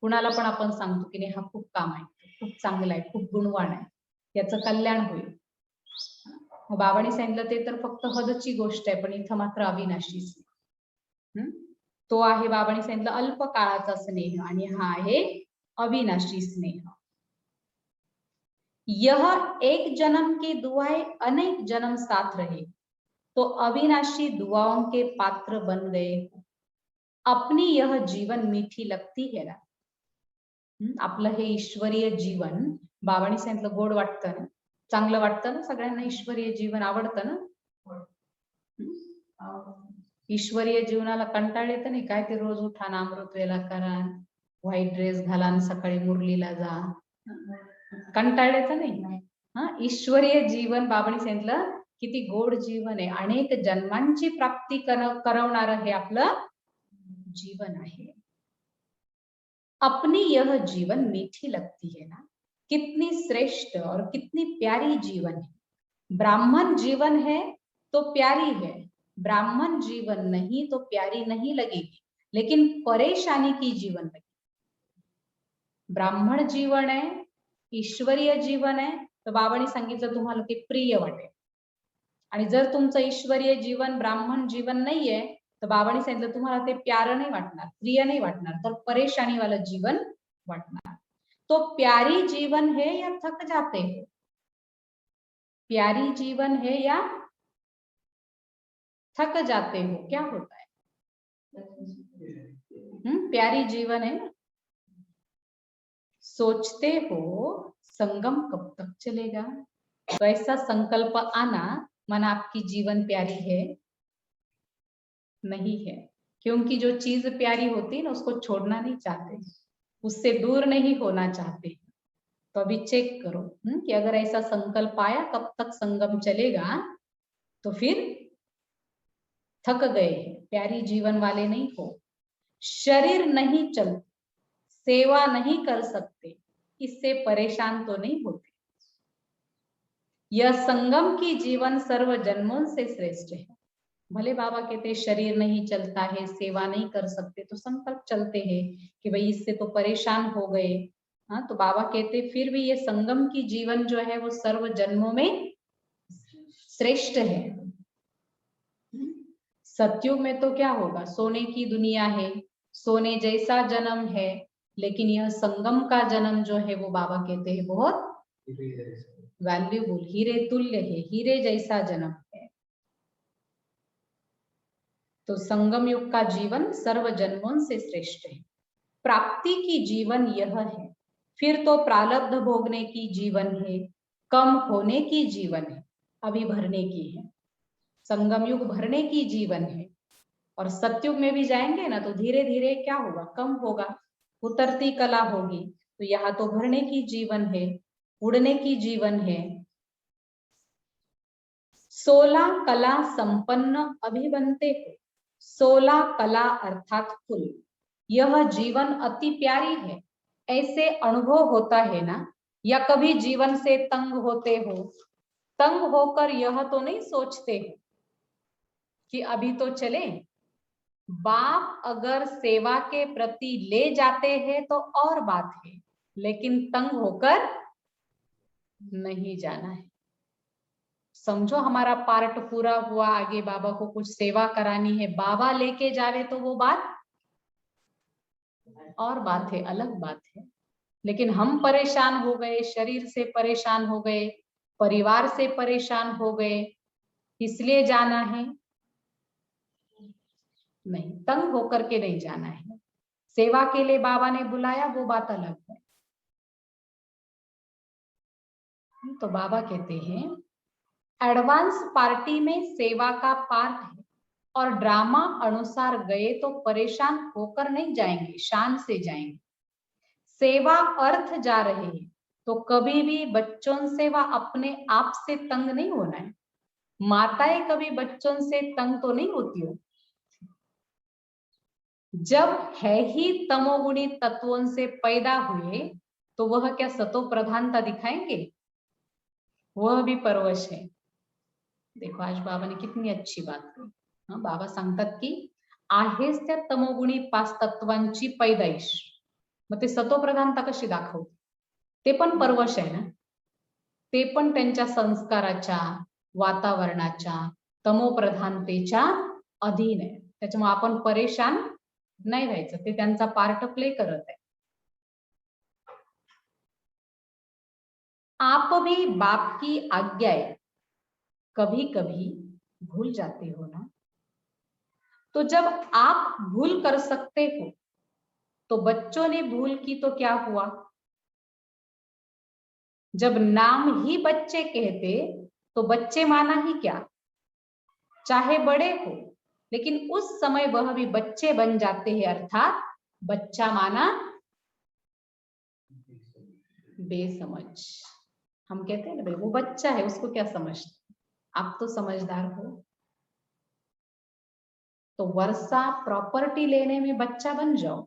कुणाला पण आपण सांगतो की नाही हा खूप काम ऐकतो, खूप चांगला आहे, खूप गुणवान आहे, याचं कल्याण होईल. बाबांनी सांगितलं ते तर फक्त हदची गोष्ट आहे, पण इथं मात्र अविनाशी स्नेह. तो आहे बाबांनी सांगितलं अल्प काळाचा स्नेह आणि हा आहे अविनाशी स्नेह. यह एक जन्म की दुआएं अनेक जन्म साथ रहे तो अविनाशी दुआओं के पात्र बन गए. अपनी यह जीवन मीठी लगती है ना. आपलं हे ईश्वरीय जीवन बाबांनी सांगितलं गोड वाटतं ना, चांगलं वाटतं ना, सगळ्यांना ईश्वरीय जीवन आवडतं ना. ईश्वरीय जीवनाला कंटाळ येत नाही काय? ते रोज उठा अमृत वेला करा, व्हाईट ड्रेस घाला, सकाळी मुरलीला जा, कंटाळ येत नाही. ईश्वरीय जीवन बाबांनी सांगितलं किती गोड जीवन आहे, अनेक जन्मांची प्राप्ती करवणारं हे आपलं जीवन आहे. अपनी यह जीवन मीठी लगती है ना. कितनी श्रेष्ठ और कितनी प्यारी जीवन है. ब्राह्मण जीवन है तो प्यारी है, ब्राह्मण जीवन नहीं तो प्यारी नहीं लगेगी, लेकिन परेशानी की जीवन लगेगी. ब्राह्मण जीवन आहे, ईश्वरीय जीवन आहे, तर बाबांनी सांगितलं तुम्हाला ते प्रिय वाटेल. आणि जर तुमचं ईश्वरीय जीवन ब्राह्मण जीवन नाहीये तर बाबांनी सांगितलं तुम्हाला ते प्यार नाही वाटणार, प्रिय नाही वाटणार, तर परेशानी वाला जीवन वाटणार. तो प्यारी जीवन है या थक जाते हो? प्यारी जीवन है या थक जाते हो? क्या होता है? प्यारी जीवन है ना. सोचते हो संगम कब तक चलेगा, तो ऐसा संकल्प आना मन आपकी जीवन प्यारी है नहीं है, क्योंकि जो चीज प्यारी होती है ना उसको छोड़ना नहीं चाहते, उससे दूर नहीं होना चाहते। तो अभी चेक करो कि अगर ऐसा संकल्प आया कब तक संगम चलेगा, तो फिर थक गए हैं, प्यारी जीवन वाले नहीं हो, शरीर नहीं चलते, सेवा नहीं कर सकते, इससे परेशान तो नहीं होते। यह संगम की जीवन सर्व जन्मों से श्रेष्ठ है। भले बाबा कहते शरीर नहीं चलता है, सेवा नहीं कर सकते, तो संकल्प चलते हैं कि भाई इससे तो परेशान हो गए। हाँ, तो बाबा कहते फिर भी ये संगम की जीवन जो है वो सर्व जन्मों में श्रेष्ठ है। सतयुग में तो क्या होगा, सोने की दुनिया है, सोने जैसा जन्म है, लेकिन यह संगम का जन्म जो है वो बाबा कहते हैं बहुत वैल्यूबल, हीरे तुल्य है, हीरे जैसा जन्म है। तो संगम युग का जीवन सर्व जन्मों से श्रेष्ठ है। प्राप्ति की जीवन यह है, फिर तो प्रारब्ध भोगने की जीवन है, कम होने की जीवन है, अभी भरने की है। संगम युग भरने की जीवन है, और सतयुग में भी जाएंगे ना तो धीरे धीरे क्या होगा, कम होगा, उतरती कला होगी। तो यहाँ तो भरने की जीवन है, उड़ने की जीवन है। 16 कला संपन्न अभी बनते हो, 16 कला अर्थात फुल। यह जीवन अति प्यारी है, ऐसे अनुभव होता है ना, या कभी जीवन से तंग होते हो, तंग होकर यह तो नहीं सोचते हो कि अभी तो चले। बाप अगर सेवा के प्रति ले जाते हैं तो और बात है, लेकिन तंग होकर नहीं जाना है। समझो हमारा पार्ट पूरा हुआ, आगे बाबा को कुछ सेवा करानी है, बाबा लेके जावे तो वो बात और बात है, अलग बात है। लेकिन हम परेशान हो गए, शरीर से परेशान हो गए, परिवार से परेशान हो गए, इसलिए जाना है नहीं, तंग होकर के नहीं जाना है। सेवा के लिए बाबा ने बुलाया वो बात अलग है। तो बाबा कहते हैं एडवांस पार्टी में सेवा का पार्ट है, और ड्रामा अनुसार गए तो परेशान होकर नहीं जाएंगे, शान से जाएंगे। सेवा अर्थ जा रहे हैं तो कभी भी बच्चों से व अपने आप से तंग नहीं होना है। माताएं कभी बच्चों से तंग तो नहीं होती हो, जब है ही तमोगुणी तत्वों से पैदा हुए तो वह क्या सतो प्रधानता दिखाएंगे, वह भी परवश है। देखो आज बाबा ने कितनी अच्छी बात कही। हाँ, बाबा सांगतात की आहेच त्या तमोगुणी 5 तत्वांची पैदाइश, मग ते सतोप्रधानता कशी दाखवते, ते पण परवश आहे ना, ते पण त्यांच्या संस्काराच्या, वातावरणाच्या, तमोप्रधानतेच्या अधीन आहे। त्याच्यामुळे आपण परेशान नाही व्हायचं, ते त्यांचा पार्ट प्ले करत आहे। आप भी बाप की आज्ञाएं कभी कभी भूल जाते हो ना, तो जब आप भूल कर सकते हो तो बच्चों ने भूल की तो क्या हुआ। जब नाम ही बच्चे कहते तो बच्चे माना ही क्या, चाहे बड़े हो, लेकिन उस समय वह भी बच्चे बन जाते हैं, अर्थात बच्चा माना बेसमझ। हम कहते हैं ना भाई वो बच्चा है, उसको क्या समझते, आप तो समझदार हो। तो वर्षा प्रॉपर्टी लेने में बच्चा बन जाओ,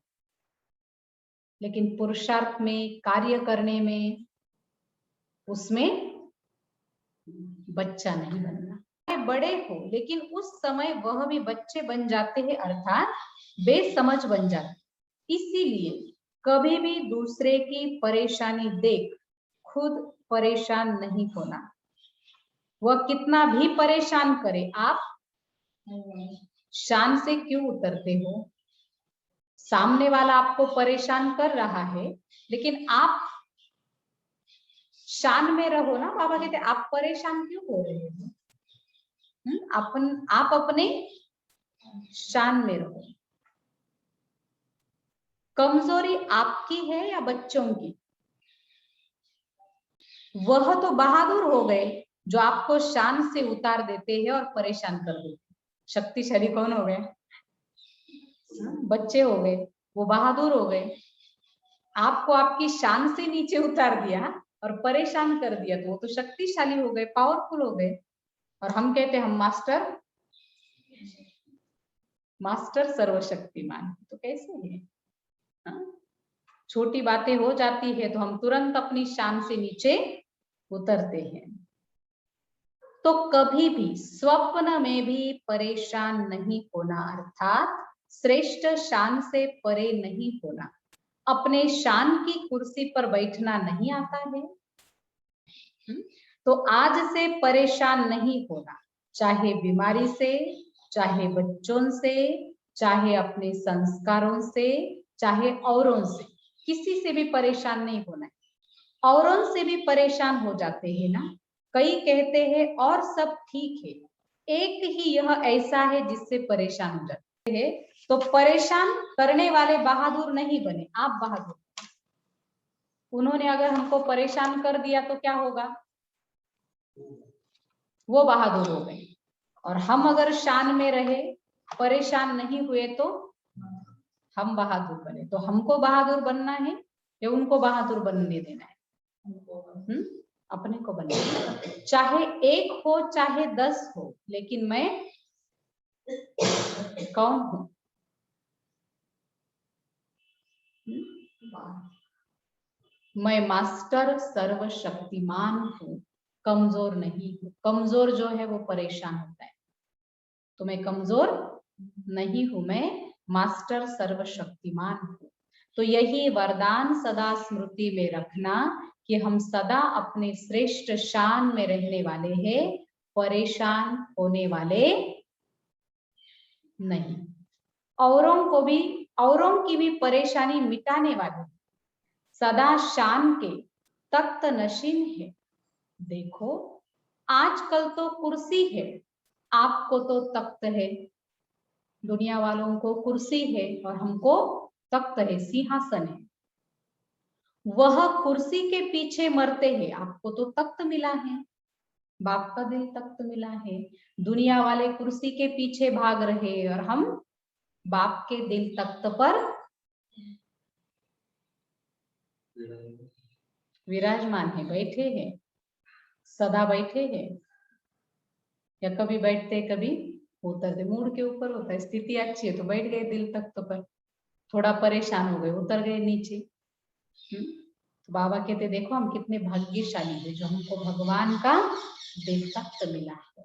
लेकिन पुरुषार्थ में, कार्य करने में, उसमें बच्चा नहीं बनना। बड़े हो लेकिन उस समय वह भी बच्चे बन जाते हैं, अर्थात बेसमझ बन जाते। इसीलिए कभी भी दूसरे की परेशानी देख खुद परेशान नहीं होना। वह कितना भी परेशान करे, आप शान से क्यों उतरते हो। सामने वाला आपको परेशान कर रहा है, लेकिन आप शान में रहो ना। बाबा कहते आप परेशान क्यों हो रहे हो, आप अपने शान में रहो। कमजोरी आपकी है या बच्चों की, वह तो बहादुर हो गए जो आपको शान से उतार देते हैं और परेशान कर देते हैं। शक्तिशाली कौन हो गए? बच्चे हो गए, वो बहादुर हो गए। आपको आपकी शान से नीचे उतार दिया और परेशान कर दिया, तो वो तो शक्तिशाली हो गए, पावरफुल हो गए। और हम कहते हैं हम मास्टर सर्वशक्तिमान, तो कैसे है? हाँ? छोटी बातें हो जाती है तो हम तुरंत अपनी शान से नीचे उतरते हैं। तो कभी भी स्वप्न में भी परेशान नहीं होना, अर्थात श्रेष्ठ शान से परे नहीं होना। अपने शान की कुर्सी पर बैठना नहीं आता है, तो आज से परेशान नहीं होना, चाहे बीमारी से, चाहे बच्चों से, चाहे अपने संस्कारों से, चाहे औरों से, किसी से भी परेशान नहीं होना है। औरों से भी परेशान हो जाते हैं ना, कई कहते हैं और सब ठीक है, एक ही यह ऐसा है जिससे परेशान हो जाते हैं। तो परेशान करने वाले बहादुर नहीं बने, आप बहादुर। उन्होंने अगर हमको परेशान कर दिया तो क्या होगा? वो बहादुर हो गए। और हम अगर शान में रहे, परेशान नहीं हुए, तो हम बहादुर बने। तो हमको बहादुर बनना है या उनको बहादुर बनने देना है? अपने को बनना है। चाहे 1 हो चाहे 10 हो, लेकिन मैं कौन हूं? मैं मास्टर सर्वशक्तिमान हूं, कमजोर नहीं हूं। कमजोर जो है वो परेशान होता है, तो मैं कमजोर नहीं हूं, मैं मास्टर सर्वशक्तिमान हूं। तो यही वरदान सदा स्मृति में रखना कि हम सदा अपने श्रेष्ठ शान में रहने वाले हैं, परेशान होने वाले नहीं। औरों की भी परेशानी मिटाने वाले, सदा शान के तख्त नशीन है। देखो आजकल तो कुर्सी है, आपको तो तख्त है। दुनिया वालों को कुर्सी है और हमको तख्त है, सिंहासन है। वह कुर्सी के पीछे मरते हैं, आपको तो तख्त मिला है, बाप का दिल तख्त मिला है। दुनिया वाले कुर्सी के पीछे भाग रहे और हम बाप के दिल तख्त पर विराजमान है, बैठे हैं, सदा बैठे हैं। या कभी बैठते कभी उतरते, मूड के ऊपर होता है। स्थिति अच्छी है तो बैठ गए दिल तख्त पर, थोड़ा परेशान हो गए उतर गए नीचे। तो बाबा कहते देखो हम कितने भाग्यशाली है जो हमको भगवान का दिल तख्त मिला है।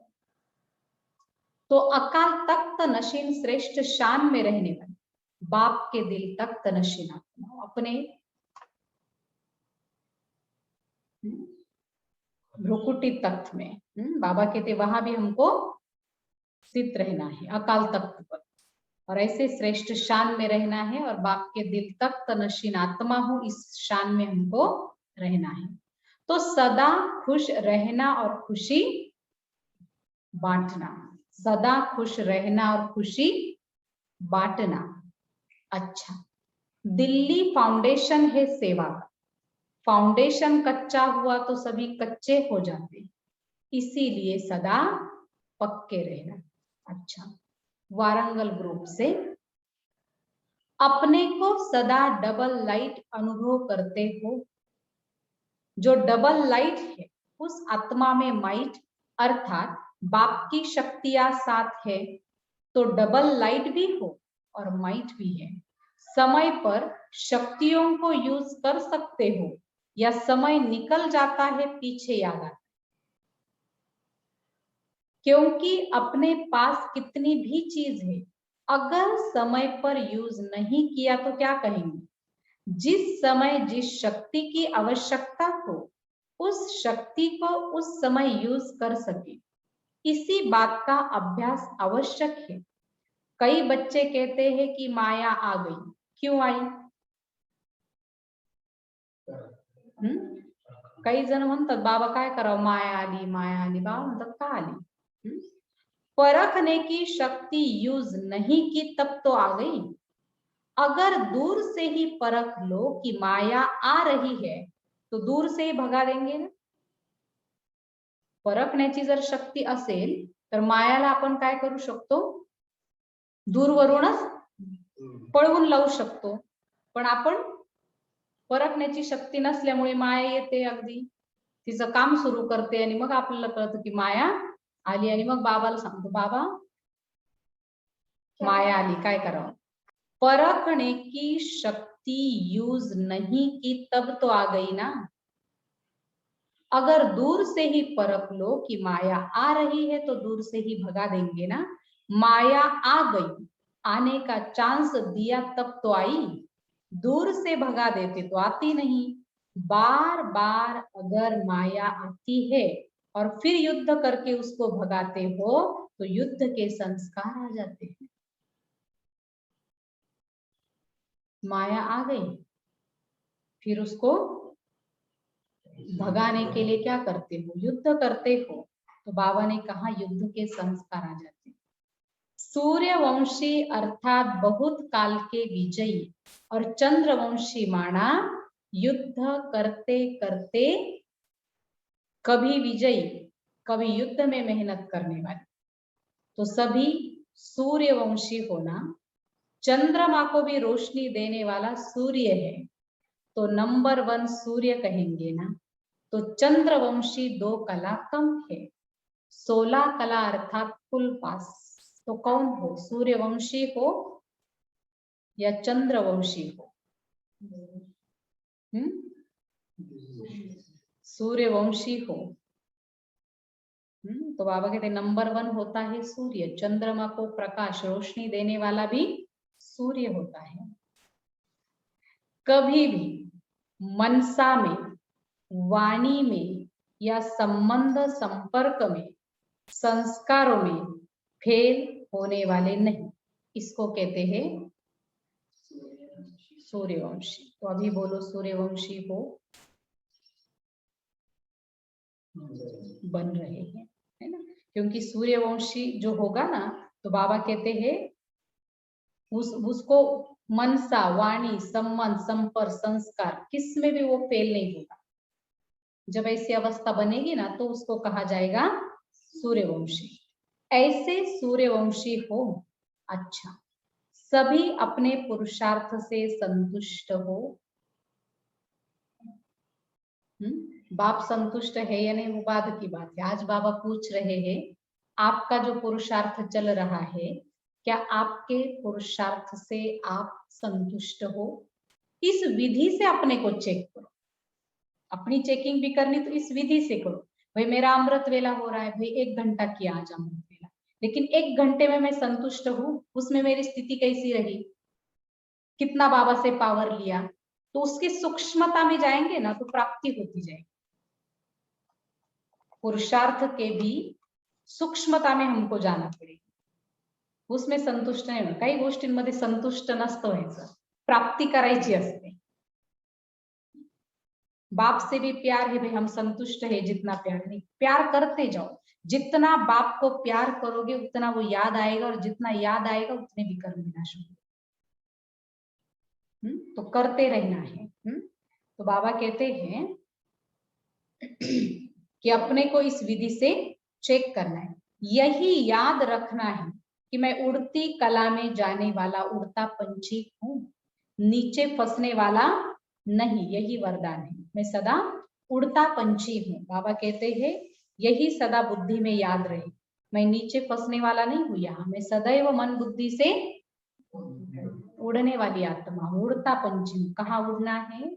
तो अकाल तख्त नशीन श्रेष्ठ शान में रहने वाले बाप के दिल तख्त नशीन आत्मा अपने भ्रुकुटी तख्त में, बाबा कहते वहां भी हमको स्थित रहना है, अकाल तख्त पर, और ऐसे श्रेष्ठ शान में रहना है। और बाप के दिल तख्त नशीन आत्मा हूं, इस शान में हमको रहना है। तो सदा खुश रहना और खुशी बांटना, सदा खुश रहना और खुशी बांटना। अच्छा, दिल्ली फाउंडेशन है सेवा का। फाउंडेशन कच्चा हुआ तो सभी कच्चे हो जाते, इसीलिए सदा पक्के रहना। अच्छा, वारंगल ग्रुप से अपने को सदा डबल लाइट अनुभव करते हो। जो डबल लाइट है उस आत्मा में माइट अर्थात बाप की शक्तियां साथ है, तो डबल लाइट भी हो और माइट भी है। समय पर शक्तियों को यूज कर सकते हो या समय निकल जाता है पीछे याद आता, क्योंकि अपने पास कितनी भी चीज है, अगर समय पर यूज नहीं किया तो क्या कहेंगे? जिस समय जिस शक्ति की आवश्यकता हो उस शक्ति को उस समय यूज कर सके, इसी बात का अभ्यास आवश्यक है। कई बच्चे कहते हैं कि माया आ गई, क्यों आई? काही जण म्हणतात बाबा काय करावं, माया आली माया आली। बाबा म्हणतात का आली? परखने की शक्ति यूज नहीं की तब तो आ गई। अगर दूर से ही परख लो कि माया आ रही है तो दूर से ही भगा देंगे ना। परखण्याची जर शक्ती असेल तर मायाला आपण काय करू शकतो, दूरवरूनच पळवून लावू शकतो. पण आपण परखण्याची शक्ती नसल्यामुळे माया येते, अगदी तिचं काम सुरू करते आणि मग आपल्याला कळतं की माया आली आणि मग बाबाला सांगतो, बाबा माया आली, काय करावं. परखने की शक्ति यूज नहीं की तब तो आ गई ना. अगर दूर से ही परख लो कि माया आ रही है तो दूर से ही भगा देंगे ना. माया आ गई, आने का चांस दिया तब तो आई, दूर से भगा देते तो आती नहीं. बार बार अगर माया आती है और फिर युद्ध करके उसको भगाते हो तो युद्ध के संस्कार आ जाते हैं. माया आ गई, फिर उसको भगाने के लिए क्या करते हो, युद्ध करते हो. तो बाबा ने कहा युद्ध के संस्कार आ जाते. सूर्यवंशी अर्थात बहुत काल के विजयी और चंद्रवंशी माना युद्ध करते करते कभी विजयी कभी युद्ध में मेहनत करने वाले. तो सभी सूर्यवंशी होना, चंद्रमा को भी रोशनी देने वाला सूर्य है तो नंबर 1 सूर्य कहेंगे ना. तो चंद्रवंशी 2 कला कम है, 16 कला अर्थात फुल पास. तो कौन हो, सूर्यवंशी हो या चंद्रवंशी हो? सूर्यवंशी हो. तो बाबा कहते नंबर 1 होता है सूर्य, चंद्रमा को प्रकाश रोशनी देने वाला भी सूर्य होता है. कभी भी मनसा में, वाणी में या संबंध संपर्क में, संस्कारों में फेल होने वाले नहीं, इसको कहते हैं सूर्यवंशी. तो अभी बोलो सूर्यवंशी हो, बन रहे हैं, है ना. क्योंकि सूर्यवंशी जो होगा ना तो बाबा कहते हैं उसको मनसा, वाणी, संबंध, संपर्क, संस्कार किसमें भी वो फेल नहीं होगा. जब ऐसी अवस्था बनेगी ना तो उसको कहा जाएगा सूर्यवंशी. ऐसे सूर्यवंशी हो. अच्छा, सभी अपने पुरुषार्थ से संतुष्ट हो. बाप संतुष्ट है या नहीं वो बाद की बात है. आज बाबा पूछ रहे हैं आपका जो पुरुषार्थ चल रहा है, क्या आपके पुरुषार्थ से आप संतुष्ट हो? इस विधि से अपने को चेक करो. अपनी चेकिंग भी करनी तो इस विधि से करो. भाई मेरा अमृत वेला हो रहा है, भाई 1 घंटा किया आज अमृत वेला, लेकिन 1 घंटे में मैं संतुष्ट हूँ, उसमें मेरी स्थिति कैसी रही, कितना बाबा से पावर लिया, तो उसकी सूक्ष्मता में जाएंगे ना तो प्राप्ति होती जाएगी. पुरुषार्थ के भी सूक्ष्मता में हमको जाना पडेल. उसमें संतुष्ट नाही होणार. काही गोष्टींमध्ये संतुष्ट नसतं व्हायचं, प्राप्ती करायची असते. बाप से भी प्यार है, भाई हम संतुष्ट है, जितना प्यार नहीं, प्यार करते जाओ. जितना बाप को प्यार करोगे उतना वो याद आएगा, और जितना याद आएगा उतने भी कर्म विनाश होंगे. तो करते रहना है. तो बाबा कहते हैं कि अपने को इस विधि से चेक करना है. यही याद रखना है कि मैं उड़ती कला में जाने वाला उड़ता पंछी हूँ, नीचे फंसने वाला नहीं. यही वरदान है, मैं सदा उड़ता पंछी हूँ. बाबा कहते हैं यही सदा बुद्धि में याद रहे, मैं नीचे फंसने वाला नहीं हूँ. यहाँ मैं सदैव मन बुद्धि से उड़ने वाली आत्मा हूँ, उड़ता पंछी हूँ. कहाँ उड़ना है?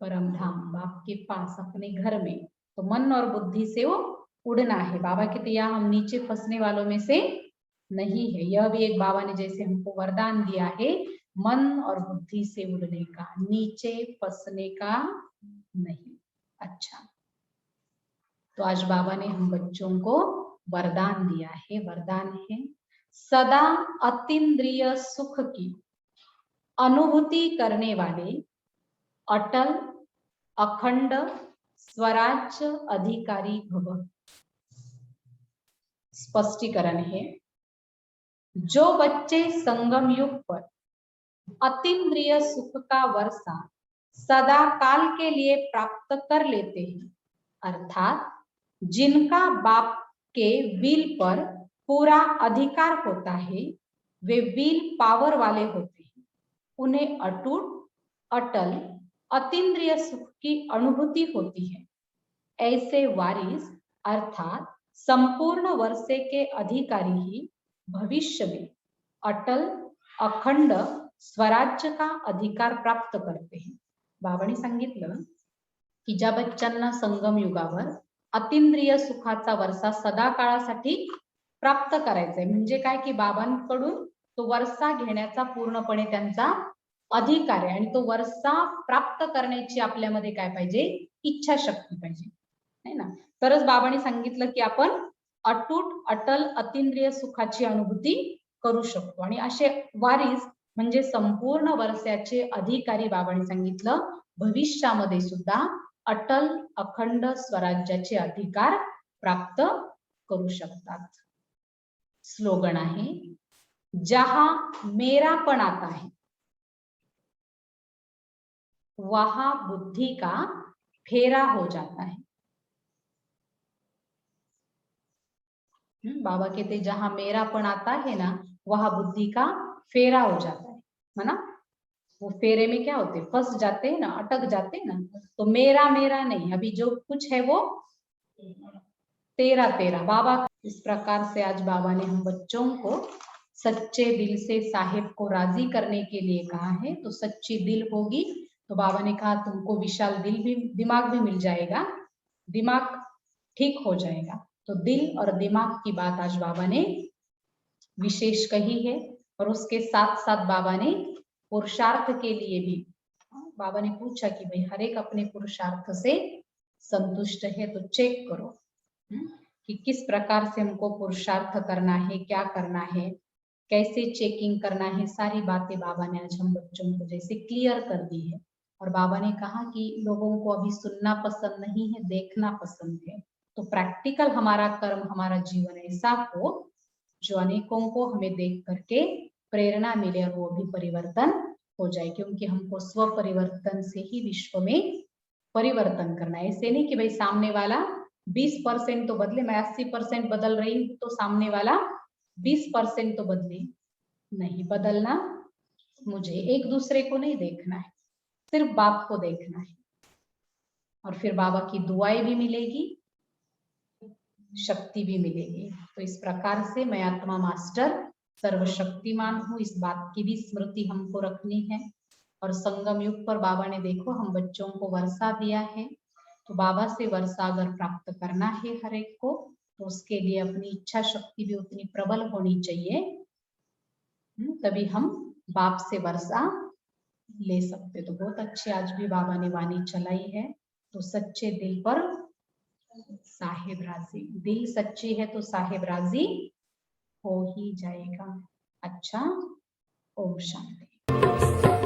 परम धाम, बाप के पास, अपने घर में. तो मन और बुद्धि से वो उड़ना है. बाबा कहते यहाँ हम नीचे फंसने वालों में से नहीं है. यह भी एक बाबा ने जैसे हमको वरदान दिया है, मन और बुद्धि से उड़ने का, नीचे फंसने का नहीं. अच्छा, तो आज बाबा ने हम बच्चों को वरदान दिया है. वरदान है सदा अतीन्द्रिय सुख की अनुभूति करने वाले अटल अखंड स्वराज्य अधिकारी भव. स्पष्टीकरण है, जो बच्चे संगम युग पर अतीन्द्रिय सुख का वर्षा सदा काल के लिए प्राप्त कर लेते हैं, अर्थात जिनका बाप के विल पर पूरा अधिकार होता है वे विल पावर वाले होते हैं। उन्हें अटूट, अटल, अतीन्द्रिय सुख की अनुभूति होती है। ऐसे वारिस अर्थात संपूर्ण वर्षे के अधिकारी ही भविष्य में अटल, अखंड स्वराज्य का अधिकार प्राप्त करते हैं. बाबांनी सांगितलं की ज्या बच्चांना संगम युगावर अतींद्रिय सुखाचा वर्षा सदा काळासाठी प्राप्त करायचा आहे, म्हणजे काय की बाबांकडून तो वर्षा घेण्याचा पूर्णपणे त्यांचा अधिकार आहे आणि तो वर्षा प्राप्त करण्याची आपल्यामध्ये काय पाहिजे, इच्छा शक्ती पाहिजे, है ना. तरच बाबांनी सांगितलं की आपण अटूट, अटल, अतींद्रिय सुखाची अनुभूती करू शकतो. आणि असे वारिस म्हणजे संपूर्ण वर्षाचे अधिकारी बाबांनी सांगितलं भविष्यामध्ये सुद्धा अटल, अखंड स्वराज्याचे अधिकार प्राप्त करू शकतात. स्लोगन आहे, जहां मेरापण आता है वहां बुद्धि का फेरा हो जाता है. बाबा कहते जहां मेरापण आता है ना वहां बुद्धि का फेरा हो जाता है ना. वो फेरे में क्या होते, फंस जाते हैं ना, अटक जाते हैं ना. तो मेरा मेरा नहीं, अभी जो कुछ है वो तेरा तेरा. बाबा इस प्रकार से आज बाबा ने हम बच्चों को सच्चे दिल से साहिब को राजी करने के लिए कहा है. तो सच्ची दिल होगी तो बाबा ने कहा तुमको विशाल दिल भी, दिमाग भी मिल जाएगा, दिमाग ठीक हो जाएगा. तो दिल और दिमाग की बात आज बाबा ने विशेष कही है. और उसके साथ साथ बाबा ने पुरुषार्थ के लिए भी बाबा ने पूछा कि भाई हर एक अपने पुरुषार्थ से संतुष्ट है तो चेक करो कि किस प्रकार से हमको पुरुषार्थ करना है, क्या करना है, कैसे चेकिंग करना है. सारी बातें बाबा ने आज हम बच्चों को जैसे क्लियर कर दी है. और बाबा ने कहा कि लोगों को अभी सुनना पसंद नहीं है, देखना पसंद है. तो प्रैक्टिकल हमारा कर्म, हमारा जीवन ऐसा हो जो अनेकों को हमें देख करके प्रेरणा मिले और वो भी परिवर्तन हो जाए. क्योंकि हमको स्व परिवर्तन से ही विश्व में परिवर्तन करना है. ऐसे नहीं कि भाई सामने वाला 20% तो बदले, मैं 80% बदल रही हूँ तो सामने वाला 20% तो बदले. नहीं, बदलना मुझे एक दूसरे को नहीं देखना है, सिर्फ बाप को देखना है. और फिर बाबा की दुआएं भी मिलेगी, शक्ति भी मिलेगी. तो इस प्रकार से मैं आत्मा मास्टर सर्वशक्तिमान हूँ, इस बात की भी स्मृति हमको रखनी है. और संगम युग पर बाबा ने देखो हम बच्चों को वर्षा दिया है. तो बाबा से वर्षा अगर प्राप्त करना है हर एक को तो उसके लिए अपनी इच्छा शक्ति भी उतनी प्रबल होनी चाहिए. तभी हम बाप से वर्षा ले सकते. तो बहुत अच्छी आज भी बाबा ने वाणी चलाई है. तो सच्चे दिल पर साहिब राजी, दिल सच्ची है तो साहिब राजी हो ही जाएगा. अच्छा, ओम शांति.